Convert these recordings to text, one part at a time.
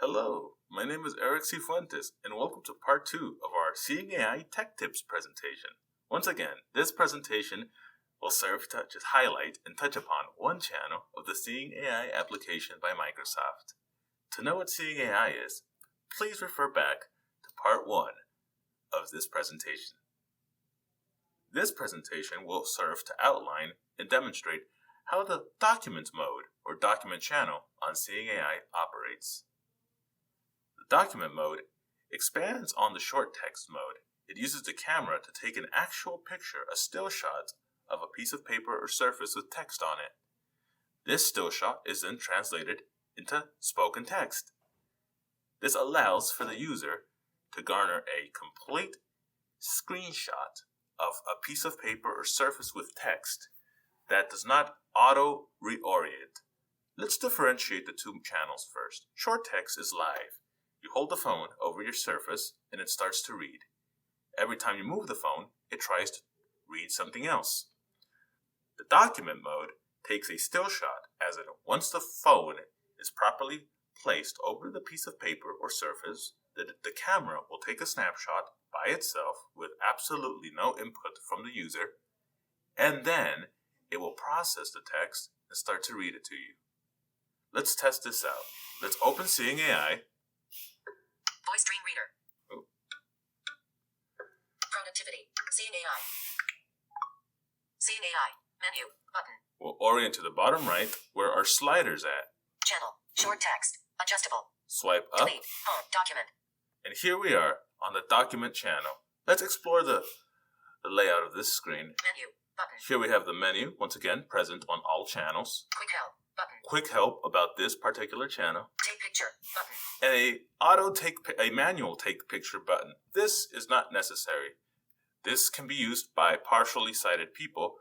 Hello, my name is Eric Sifuentes, and welcome to part 2 of our Seeing AI Tech Tips presentation. Once again, this presentation will serve to just highlight and touch upon one channel of the Seeing AI application by Microsoft. To know what Seeing AI is, please refer back to part 1 of this presentation. This presentation will serve to outline and demonstrate how the document mode or document channel on Seeing AI operates. The document mode expands on the short text mode. It uses the camera to take an actual picture, a still shot of a piece of paper or surface with text on it. This still shot is then translated into spoken text. This allows for the user to garner a complete screenshot of a piece of paper or surface with text that does not auto-reorient. Let's differentiate the two channels first. Short text is live. You hold the phone over your surface and it starts to read. Every time you move the phone, it tries to read something else. The document mode takes a still shot, as in once the phone is properly placed over the piece of paper or surface, the camera will take a snapshot by itself with absolutely no input from the user, and then it will process the text and start to read it to you. Let's test this out. Let's open Seeing AI. Voice Dream Reader. Oh. Productivity. Seeing AI. Seeing AI. Menu. Button. We'll orient to the bottom right where our slider's at. Channel. Short text. Adjustable. Swipe up, Delete. Home. Document. and here we are on the document channel. Let's explore the layout of this screen. Menu. Button. Here we have the menu, once again, present on all channels. Quick help. Button. Quick help about this particular channel. Take picture. Button. And a manual take picture button. This is not necessary. This can be used by partially sighted people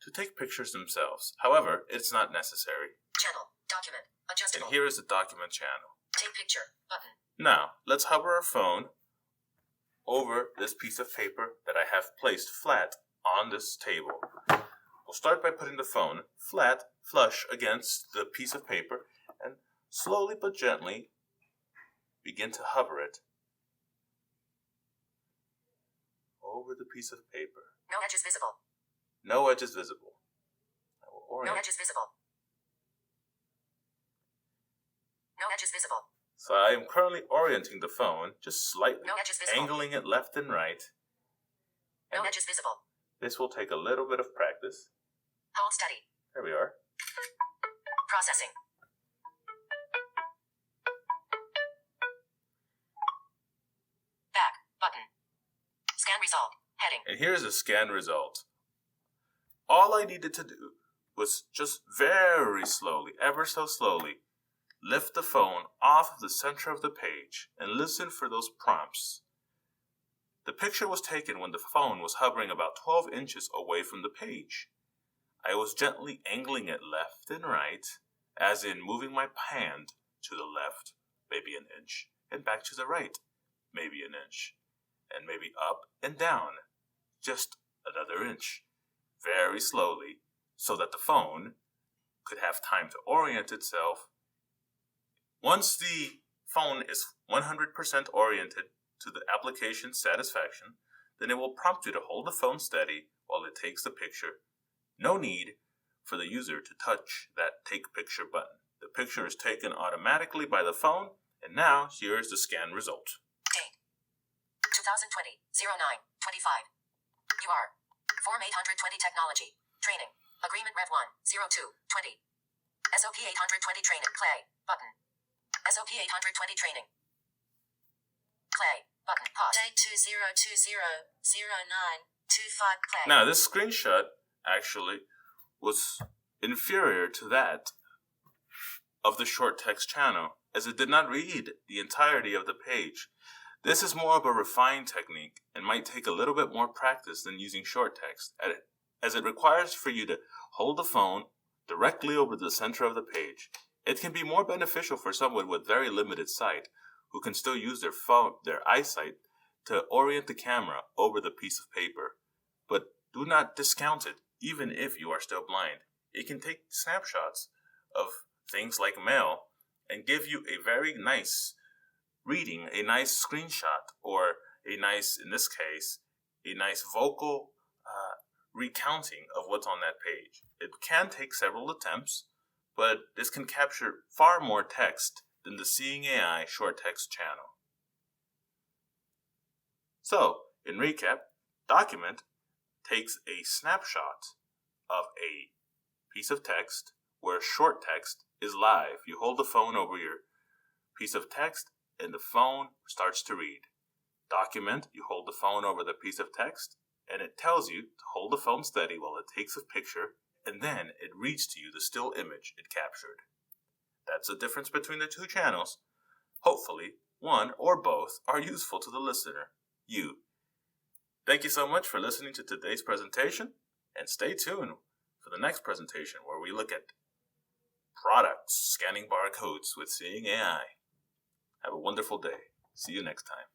to take pictures themselves. However, it's not necessary. Channel. Document. Adjustable. And here is the document channel. Take picture. Button. Now, let's hover our phone over this piece of paper that I have placed flat on this table. We'll start by putting the phone flat, flush against the piece of paper, and slowly but gently begin to hover it over the piece of paper. No edges visible. No edges visible. I will No orient. edges visible. No edges visible. So I am currently orienting the phone, just slightly, No edges visible. angling it left and right. No And edges visible. this will take a little bit of practice. Hold steady. There we are. Processing. Back. Button. Scan result. Heading. And here's the scan result. All I needed to do was just very slowly, ever so slowly, lift the phone off of the center of the page and listen for those prompts. The picture was taken when the phone was hovering about 12 inches away from the page. I was gently angling it left and right, as in moving my hand to the left, maybe an inch, and back to the right, maybe an inch, and maybe up and down, just another inch, very slowly, so that the phone could have time to orient itself. Once the phone is 100% oriented to the application's satisfaction, then it will prompt you to hold the phone steady while it takes the picture. No need for the user to touch that take picture button. The picture is taken automatically by the phone, and now here is the scan result. Date. 2020. 09/25. You are. Form 820 Technology. Training. Agreement Rev 1. 02/20. SOP 820 Training. Play. Button. SOP 820 Training. Play. Button. Pause. Date 2020/09/25. Play. Now, this screenshot actually was inferior to that of the short text channel, as it did not read the entirety of the page. This is more of a refined technique and might take a little bit more practice than using short text, as it requires for you to hold the phone directly over the center of the page. It can be more beneficial for someone with very limited sight, who can still use their eyesight to orient the camera over the piece of paper. But do not discount it, even if you are still blind. It can take snapshots of things like mail and give you a very nice reading a nice screenshot or a nice, in this case, a nice vocal recounting of what's on that page. It can take several attempts, but this can capture far more text than the Seeing AI short text channel. So, in recap, Document takes a snapshot of a piece of text where short text is live. You hold the phone over your piece of text and the phone starts to read. Document, you hold the phone over the piece of text and it tells you to hold the phone steady while it takes a picture and then it reads to you the still image it captured. That's the difference between the two channels. Hopefully, one or both are useful to the listener, you. Thank you so much for listening to today's presentation, and stay tuned for the next presentation where we look at products scanning barcodes with Seeing AI. Have a wonderful day. See you next time.